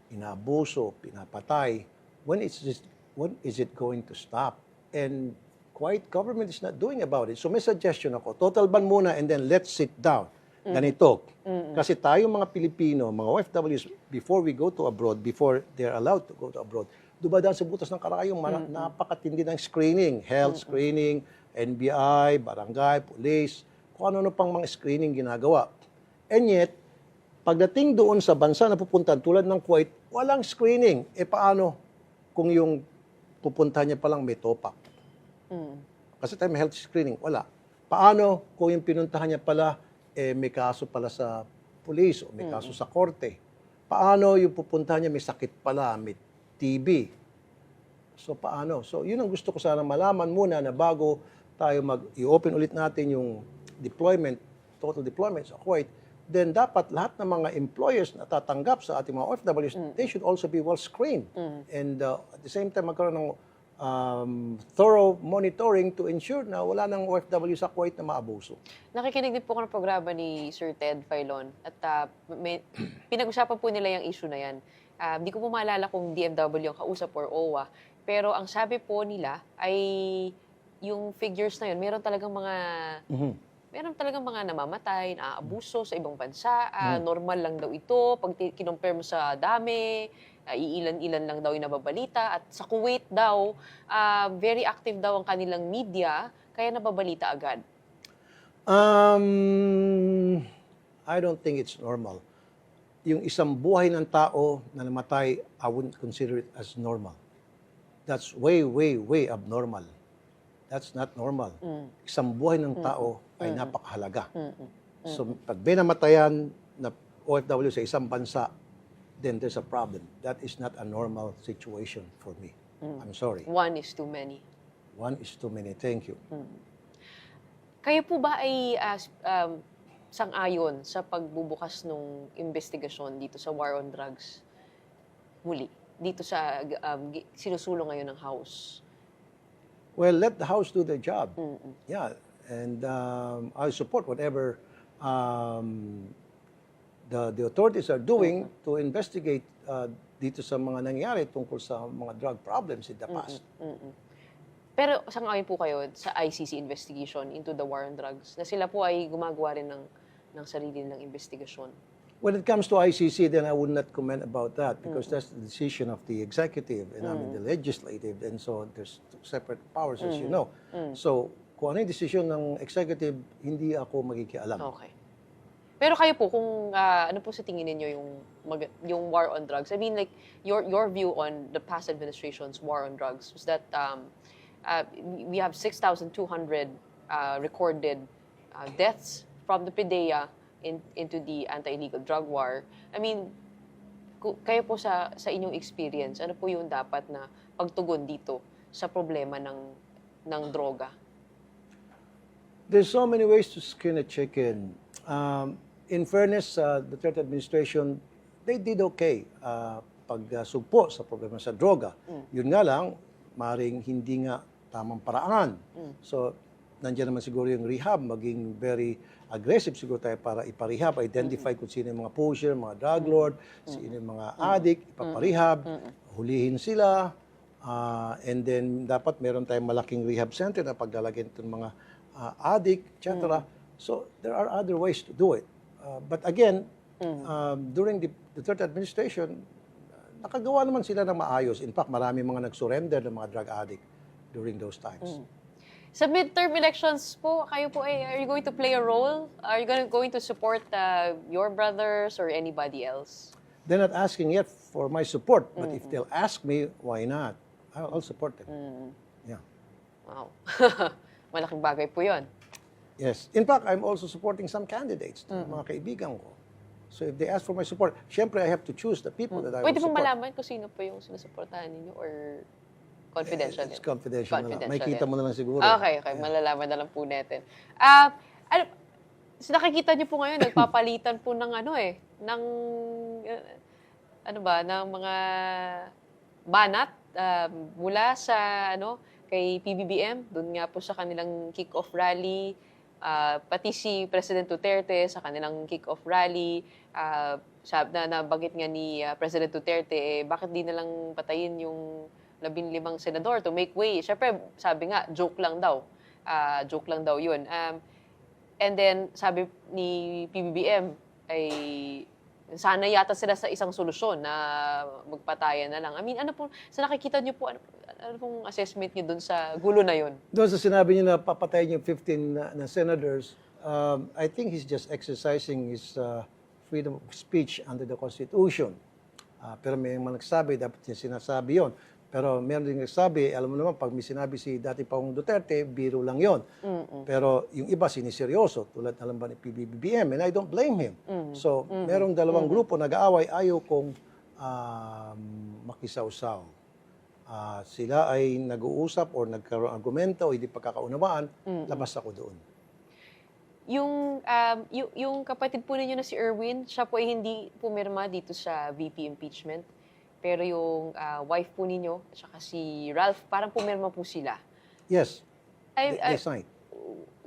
inaabuso, pinapatay. When is it going to stop? And quite government is not doing about it. So may suggestion ako, total ban muna and then let's sit down. Ganito. Kasi tayo mga Pilipino, mga OFWs, before we go to abroad, before they're allowed to go to abroad, dumadaan sa butas ng karayong napakatindi ng screening, health screening, NBI, barangay, police, kung ano pang mga screening ginagawa. And yet, pagdating doon sa bansa na pupuntahan, tulad ng Kuwait, walang screening. E paano kung yung pupuntahan niya palang may topak? Kasi tayo may health screening, wala. Paano kung yung pinuntahan niya pala may kaso pala sa pulis o may kaso sa korte? Paano yung pupuntahan niya may sakit pala, may TB? So paano? So yun ang gusto ko sana malaman muna na bago tayo i-open ulit natin yung deployment, total deployment sa Kuwait, then dapat lahat ng mga employers na tatanggap sa ating mga OFWs, they should also be well screened. And at the same time, magkaroon ng thorough monitoring to ensure na wala nang OFW sa Kuwait na maabuso. Nakikinig din po ako ng programa ni Sir Ted Filon at pinag-usapan po nila yung issue na yan. Hindi ko po maalala kung DMW ang kausap or OWA, pero ang sabi po nila ay yung figures na yun, meron talagang mga namamatay, naaabuso sa ibang bansa, normal lang daw ito, pag kinompare mo sa dami, iilan-ilan lang daw yung nababalita. At sa Kuwait daw, very active daw ang kanilang media, kaya nababalita agad. I don't think it's normal. Yung isang buhay ng tao na namatay, I wouldn't consider it as normal. That's way, way, way abnormal. That's not normal. Isang buhay ng tao ay napakahalaga. So, pag binamatayan na OFW sa isang bansa, then there's a problem. That is not a normal situation for me. I'm sorry. One is too many. One is too many. Thank you. Kayo po ba ay sang-ayon sa pagbubukas ng investigasyon dito sa war on drugs? Muli, dito sa sinusulong ngayon ng House. Well, let the House do their job. Yeah, and I support whatever the authorities are doing to investigate dito sa mga nangyayari tungkol sa mga drug problems in the past. Pero sang-ayon po kayo sa ICC investigation into the war on drugs na sila po ay gumagawa rin ng sarili nilang investigasyon? When it comes to ICC, then I would not comment about that because that's the decision of the executive and I mean the legislative, and so there's separate powers as you know. So kung ano yung decision ng executive, hindi ako magkikialam. Okay. Pero kayo po, kung ano po sa tingin ninyo yung war on drugs? I mean, like, your view on the past administration's war on drugs was that we have 6,200 recorded deaths from the PDEA into the anti-illegal drug war. I mean, kayo po sa inyong experience, ano po yung dapat na pagtugon dito sa problema ng droga? There's so many ways to skin a chicken. In fairness, the third administration, they did okay pagsugpo sa problema sa droga. Yun nga lang, maring hindi nga tamang paraan. So, nandiyan naman siguro yung rehab, maging very aggressive siguro tayo para iparehab, identify kung sino yung mga pusher, mga drug lord, sino yung mga addict, ipaparehab, hulihin sila, and then dapat meron tayong malaking rehab center na paglalagyan itong mga addict, etc. So, there are other ways to do it. But again, during the third administration, nakagawa naman sila ng maayos. In fact, marami mga nag-surrender ng mga drug addict during those times. Sa midterm elections po, kayo po are you going to play a role? Are you going to support your brothers or anybody else? They're not asking yet for my support, but if they'll ask me, why not? I'll support them. Yeah. Wow. Malaking bagay po yun. Yes. In fact, I'm also supporting some candidates, mga kaibigan ko. So if they ask for my support, syempre I have to choose the people that I will Pwede pong support. malaman kung sino po yung sinusuportahan ninyo or confidential? It's confidential na lang. May kita mo na lang siguro. Okay. Malalaman na lang po natin. Nakikita niyo po ngayon, nagpapalitan po ng ng mga banat mula sa kay PBBM, doon nga po sa kanilang kick-off rally, pati si President Duterte sa kanilang kick-off rally, nabanggit nga ni President Duterte, bakit di nalang patayin yung 15 senador to make way? Siyempre, sabi nga, joke lang daw yun. And then, sabi ni PBBM, ay sana yata sila sa isang solusyon na magpatayan na lang. I mean, sa nakikita niyo po, ano pong assessment niyo dun sa gulo na yun? Doon sa sinabi niyo na papatayin yung 15 na senators, I think he's just exercising his freedom of speech under the Constitution. Pero may mga nagsabi, dapat niya sinasabi yon. Pero meron din nagsabi, alam mo naman, pag may sinabi si dating Pangulong Duterte, biro lang yon. Pero yung iba siniseryoso, tulad alam ba ni PBBM, and I don't blame him. So, merong dalawang grupo nag-aaway, ayaw kong makisawsaw. Sila ay nag-uusap or nagkaroon argumento o hindi pagkakaunawaan, labas ako doon. Yung kapatid po ninyo na si Erwin, siya po ay hindi pumirma dito sa VP impeachment. Pero yung wife po ninyo, at saka si Ralph, parang pumirma po sila. Yes, they signed.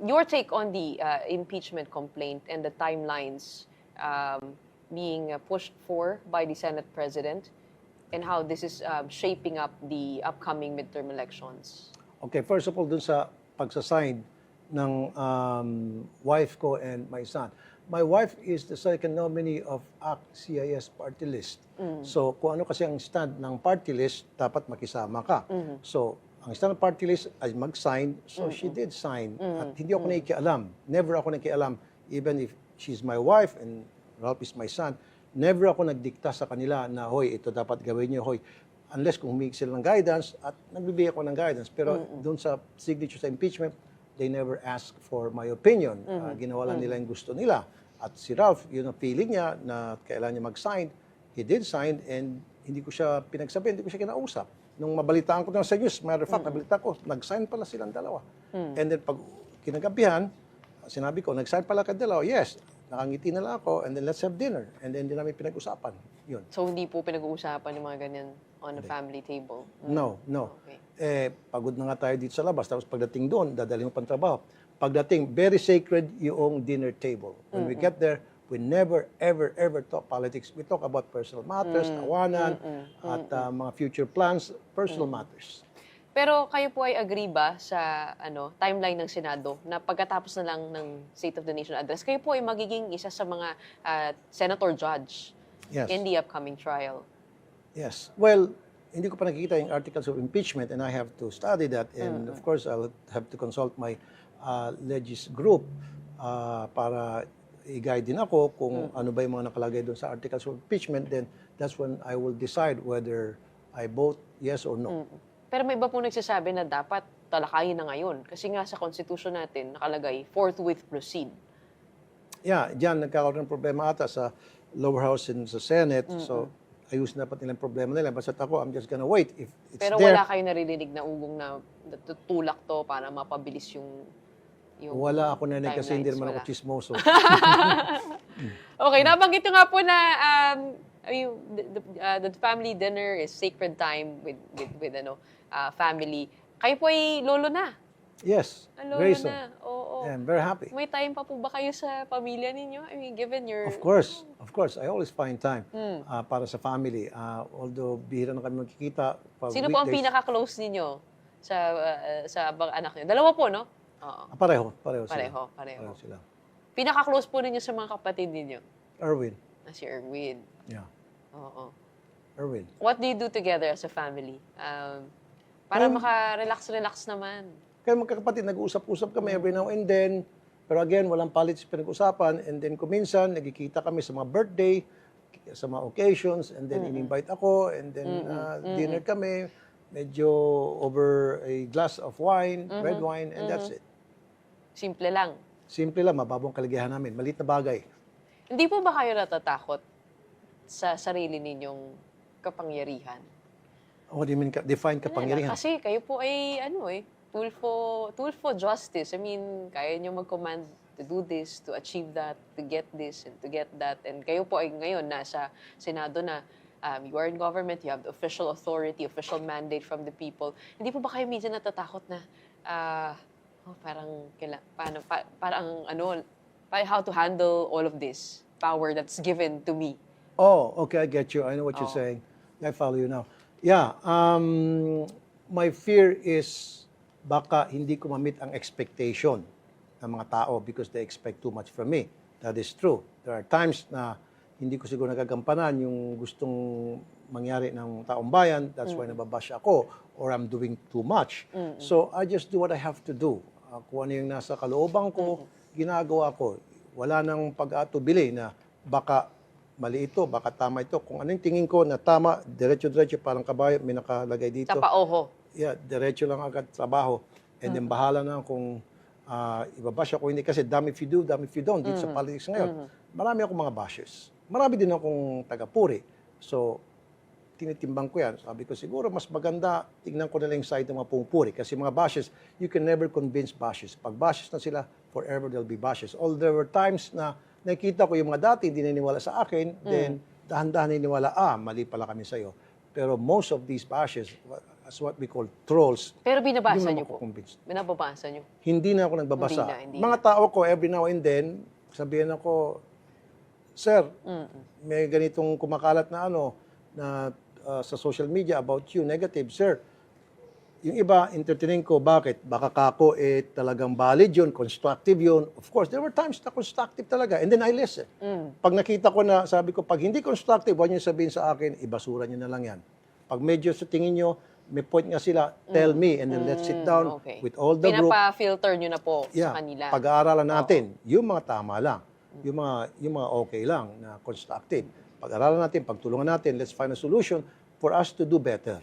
Your take on the impeachment complaint and the timelines being pushed for by the Senate President and how this is shaping up the upcoming midterm elections? Okay, first of all, dun sa pagsasign ng wife ko and my son. My wife is the second nominee of ACT-CIS party list. So, kung ano kasi ang stand ng party list, dapat makisama ka. So, ang stand ng party list ay mag-sign, so she did sign. At hindi ako nakikialam. Never ako nakikialam. Even if she's my wife and Ralph is my son, never ako nagdikta sa kanila na, hoy, ito dapat gawin niyo, hoy. Unless kung humingi sila ng guidance, at nagbibigay ako ng guidance. Pero doon sa signature sa impeachment, they never ask for my opinion. Ginawa lang nila yung gusto nila. At si Ralph, yun ang feeling niya na kailangan niya mag-sign. He did sign and hindi ko siya pinagsabi, hindi ko siya kinausap. Nung mabalitaan ko na sa news, matter of fact, nabalitaan ko, nag-sign pala silang dalawa. And then pag kinagabihan, sinabi ko, nag-sign pala ka dalawa. Yes, nakangiti na lang ako and then let's have dinner. And then hindi namin pinag-usapan. Yun. So hindi po pinag-uusapan yung mga ganyan on a family table? No. Okay. Pagod na nga tayo dito sa labas. Tapos pagdating doon, dadalhin mo pang trabaho. Pagdating, very sacred yung dinner table. When we get there, we never, ever talk politics. We talk about personal matters, tawanan, at mga future plans, personal matters. Pero kayo po ay agree ba sa timeline ng Senado na pagkatapos na lang ng State of the Nation address, kayo po ay magiging isa sa mga senator judge in the upcoming trial? Yes. Well, hindi ko pa nakikita yung articles of impeachment and I have to study that. And of course, I'll have to consult my legis group para i-guide din ako kung ano ba yung mga nakalagay doon sa articles of impeachment, then that's when I will decide whether I vote yes or no. Pero may iba po nagsasabi na dapat talakayin na ngayon. Kasi nga sa Constitution natin, nakalagay, forthwith proceed. Yeah, diyan nagkakaroon ng problema ata sa lower house and sa Senate. So, ayusin dapat nilang problema nila. Basta ako, I'm just gonna wait. If it's Pero there, wala kayo naririnig na ugong na tutulak to para mapabilis yung wala ako narinig kasi hindi timelines, naman ako wala. chismoso. Okay, nabanggit nyo nga po na the family dinner is sacred time with family. Kayo po ay lolo na. Yes, Lolo very soon. na. Oo. Yeah, I'm very happy. May time pa po ba kayo sa pamilya ninyo? I mean, given your... Of course. I always find time para sa family. Although bihira na kami magkikita. Pag Sino po ang weekdays, pinaka-close ninyo sa anak niyo? Dalawa po, no? Oo. Pareho sila. Pareho. Sila. Pinaka-close po ninyo sa mga kapatid ninyo? Erwin. Si Erwin. Yeah, Oo. Erwin. What do you do together as a family? Para maka-relax naman. Kaya magkakapatid, nag-uusap-usap kami every now and then. Pero again, walang politics pinag-usapan. And then kuminsan, nagkikita kami sa mga birthday, sa mga occasions, and then in-invite ako, and then dinner kami, medyo over a glass of wine, red wine, and that's it. Simple lang. Simple lang, mababong kaligayahan namin. Maliit na bagay. Hindi po ba kayo natatakot sa sarili ninyong kapangyarihan? What do you mean, define kapangyarihan? Kasi kayo po ay, tool for justice. I mean, kaya nyo mag-command to do this, to achieve that, to get this, and to get that. And kayo po ay ngayon nasa Senado na you are in government, you have the official authority, official mandate from the people. Hindi po ba kayo minsan natatakot na how to handle all of this power that's given to me? Oh, okay, I get you. I know what you're saying. I follow you now. Yeah, my fear is baka hindi ko ma-meet ang expectation ng mga tao because they expect too much from me. That is true. There are times na hindi ko siguro nagagampanan yung gustong mangyari ng taong bayan. That's why nababash ako or I'm doing too much. So I just do what I have to do. Kung ano yung nasa kalooban ko, ginagawa ko. Wala nang pag-atubili na baka mali ito, baka tama ito. Kung anong tingin ko na tama, diretso-diretso, parang kabayo, may nakalagay dito. Tapaoho. Yeah, diretso lang agad trabaho. And then bahala na kung ibabash ako hindi. Kasi damn if you do, damn if you don't. Dito sa politics ngayon, marami akong mga bashes. Marami din akong taga-puri. So, tinitimbang ko yan. Sabi ko, siguro mas maganda, tignan ko na lang yung side ng mga pumupuri. Kasi mga bashes, you can never convince bashes. Pag bashes na sila, forever there'll be bashes. Although there were times na nakita ko yung mga dati, hindi naniniwala sa akin, then dahan-dahan naniniwala, mali pala kami sa'yo. Pero most of these bashes, as what we call trolls, Pero binabasa hindi niyo po? mo makukonvince. Binababasa niyo? Hindi na ako nagbabasa. Hindi Mga tao ko, every now and then, sabihin ako, Sir, may ganitong kumakalat na sa social media about you, negative, sir. Yung iba, entertaining ko, bakit? Baka kako, talagang valid yun, constructive yun. Of course, there were times na constructive talaga. And then I listen. Pag nakita ko na, sabi ko, pag hindi constructive, huwag niyo sabihin sa akin, ibasura niyo na lang yan. Pag medyo sa tingin niyo, may point nga sila, tell me, and then let's sit down with all the group. Pinapa-filter nyo na po sa kanila. Pag-aaralan natin, yung mga tama lang, yung mga okay lang na constructive. Pag-aaralan natin, pagtulungan natin, let's find a solution for us to do better.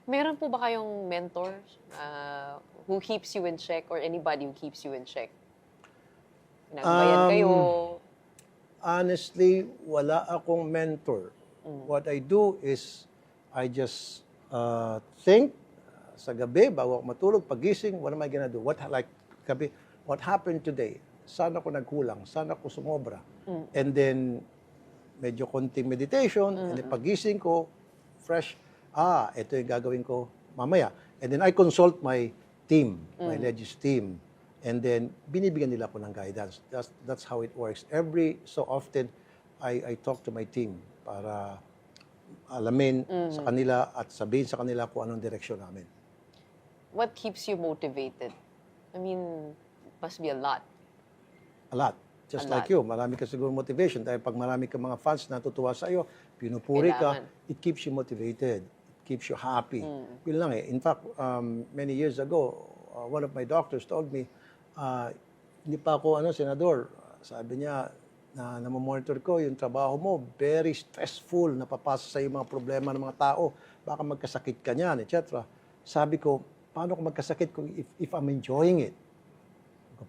Meron po ba kayong mentor who keeps you in check or anybody who keeps you in check? Pinagbayan kayo? Honestly, wala akong mentor. What I do is, I just think sa gabi, bago ako matulog, pagising, what am I gonna do? What happened today? Saan ako nagkulang? Saan ako sumobra? And then, medyo konting meditation, and then pagising ko, fresh, ito yung gagawin ko mamaya. And then I consult my team, my Legis team. And then, binibigyan nila ako ng guidance. That's how it works. Every so often, I talk to my team para alamin sa kanila at sabihin sa kanila kung anong direksyon namin. What keeps you motivated? I mean, must be a lot. A lot. Just like you, marami ka siguro motivation. Dahil pag marami ka mga fans na tutuwa sa iyo, pinupuri ka, it keeps you motivated. It keeps you happy. Yun lang eh. In fact, many years ago, one of my doctors told me, hindi pa ako senador. Sabi niya, na namomonitor ko yung trabaho mo, very stressful, napapasa sa mga problema ng mga tao, baka magkasakit ka niyan, etc. Sabi ko, paano kung magkasakit kung if I'm enjoying it?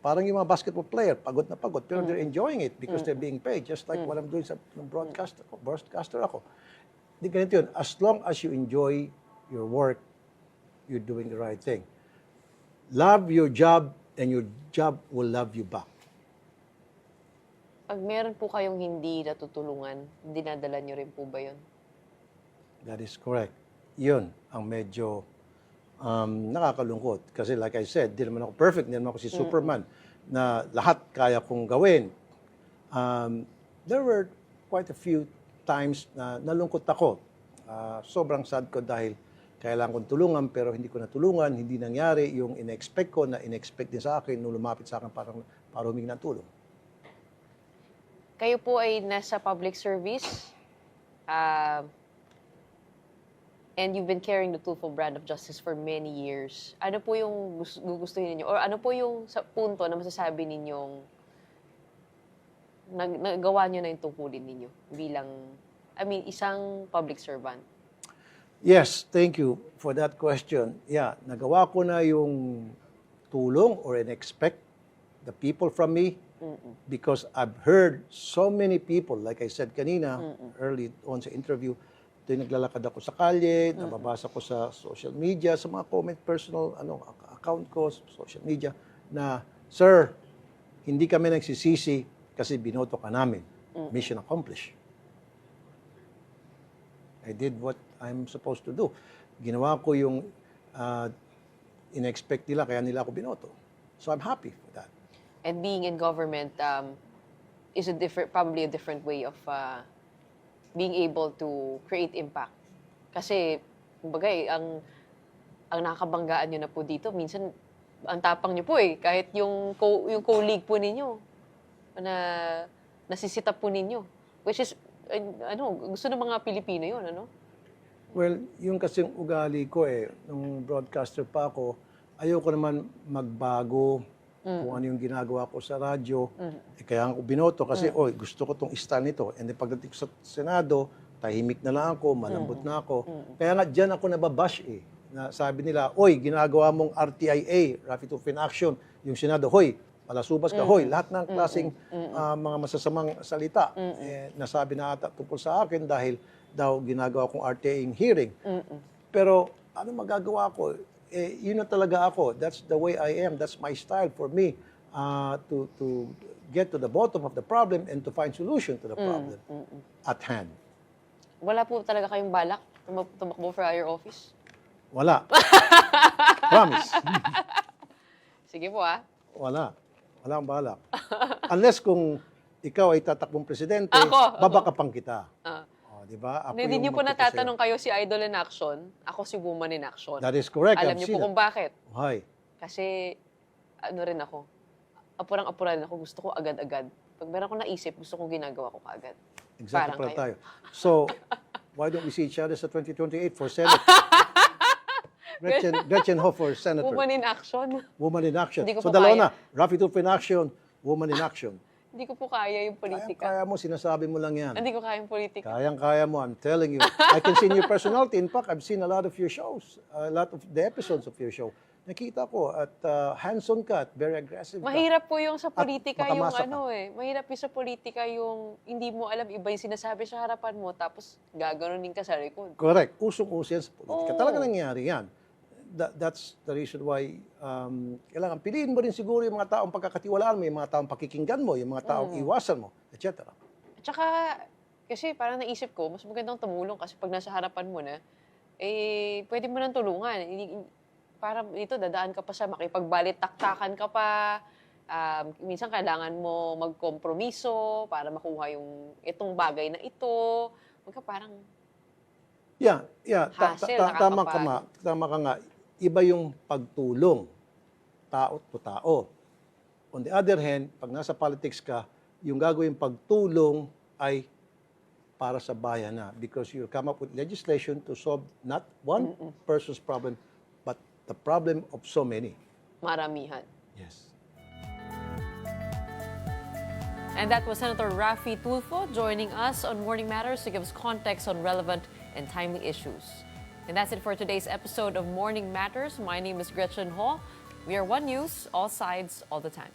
Parang yung mga basketball player, pagod na pagod, pero they're enjoying it because they're being paid, just like what I'm doing sa broadcaster ako. Di ganito yun, as long as you enjoy your work, you're doing the right thing. Love your job and your job will love you back. Pag meron po kayong hindi natutulungan, dinadala niyo rin po ba yun? That is correct. Yun ang medyo nakakalungkot. Kasi like I said, di naman ako perfect, di naman ako si Superman na lahat kaya kong gawin. There were quite a few times na nalungkot ako. Sobrang sad ko dahil kailangan kong tulungan pero hindi ko natulungan, hindi nangyari yung in-expect ko na in-expect din sa akin nung lumapit sa akin para humingi ng tulong. Kayo po ay nasa public service and you've been carrying the Tulfo brand of justice for many years. Ano po yung gugustuhin ninyo? Or ano po yung sa punto na masasabi ninyong nagawa nyo na yung tungkulin ninyo bilang, isang public servant? Yes, thank you for that question. Yeah, nagawa ko na yung tulong or in-expect the people from me because I've heard so many people, like I said kanina, early on sa interview, naglalakad ako sa kalye, nababasa ko sa social media, sa mga comment, personal account ko, social media, na, Sir, hindi kami nagsisisi kasi binoto ka namin. Mission accomplished. I did what I'm supposed to do. Ginawa ko yung in-expect nila, kaya nila ako binoto. So I'm happy for that. And being in government is probably a different way of being able to create impact. Kasi, kumbaga ang nakakabanggaan nyo na po dito, minsan, ang tapang nyo po kahit yung colleague po ninyo, na nasisita po ninyo. Which is, gusto ng mga Pilipino yun, ano? Well, yung kasing ugali ko nung broadcaster pa ako, ayoko naman magbago kung ano yung ginagawa ko sa radyo. Kaya ako binoto kasi, gusto ko tong style nito. And then pagdating ko sa Senado, tahimik na lang ako, malambot na ako. Kaya nga dyan ako nababash na sabi nila, ginagawa mong RTIA, Rapid Tulfo Action, yung Senado, palasubas ka, lahat ng klaseng mga masasamang salita nasabi na ata tungkol sa akin dahil daw ginagawa kong RTA hearing. Pero ano magagawa ko? Yun na talaga ako. That's the way I am. That's my style for me to get to the bottom of the problem and to find solution to the problem at hand. Wala po talaga kayong balak tumakbo for higher office? Wala. Promise. Sige po Wala. Wala akong balak. Unless kung ikaw ay tatakbong presidente, Ako. babakapang kita. Di ba? Ako Hindi yung niyo po magtuturo natatanong kayo si Idol in Action, ako si Woman in Action. That is correct. Alam I've niyo seen po kung it. bakit. Why? Kasi, rin ako. Apurang-apuran ako. Gusto ko agad-agad. Pag meron ko naisip, gusto ko ginagawa ko agad. Exactly Parang para kayo. tayo. So, why don't we see each other sa 2028 for Senate? Gretchen Ho for Senator. Woman in Action. Woman in Action. Hindi ko So, po dalawa kaya. na. Rapid Tulfo in Action, Woman in Action. Hindi ko po kaya yung politika. Kaya mo, sinasabi mo lang yan. Hindi ko kaya yung politika. Kayang-kaya mo, I'm telling you. I can see your personality. In fact, I've seen a lot of your shows, a lot of the episodes of your show. Nakita ko at hands-on ka at very aggressive ka. Mahirap po yung sa politika yung makamasa ka. Mahirap yung sa politika yung hindi mo alam iba yung sinasabi sa harapan mo tapos gaganunin ka sa likod. Correct. Usong-uso yan sa politika. Oo. Talaga nangyari yan. That's the reason why kailangan piliin mo rin siguro yung mga taong pagkakatiwalaan mo, yung mga taong pakikinggan mo, yung mga taong iwasan mo, etc. At saka, kasi parang naisip ko, mas magandang tumulong kasi pag nasa harapan mo na, pwede mo nang tulungan. Parang ito, dadaan ka pa sa makipagbalit-taktakan ka pa. Minsan kailangan mo magkompromiso para makuha itong bagay na ito. Parang Yeah. Hassle, Tama ka nakakapagod. nga. Iba yung pagtulong, tao to tao. On the other hand, pag nasa politics ka, yung gagawin pagtulong ay para sa bayan na because you come up with legislation to solve not one person's problem, but the problem of so many. maramihan. Yes. And that was Senator Raffy Tulfo joining us on Morning Matters to give us context on relevant and timely issues. And that's it for today's episode of Morning Matters. My name is Gretchen Ho. We are One News, all sides, all the time.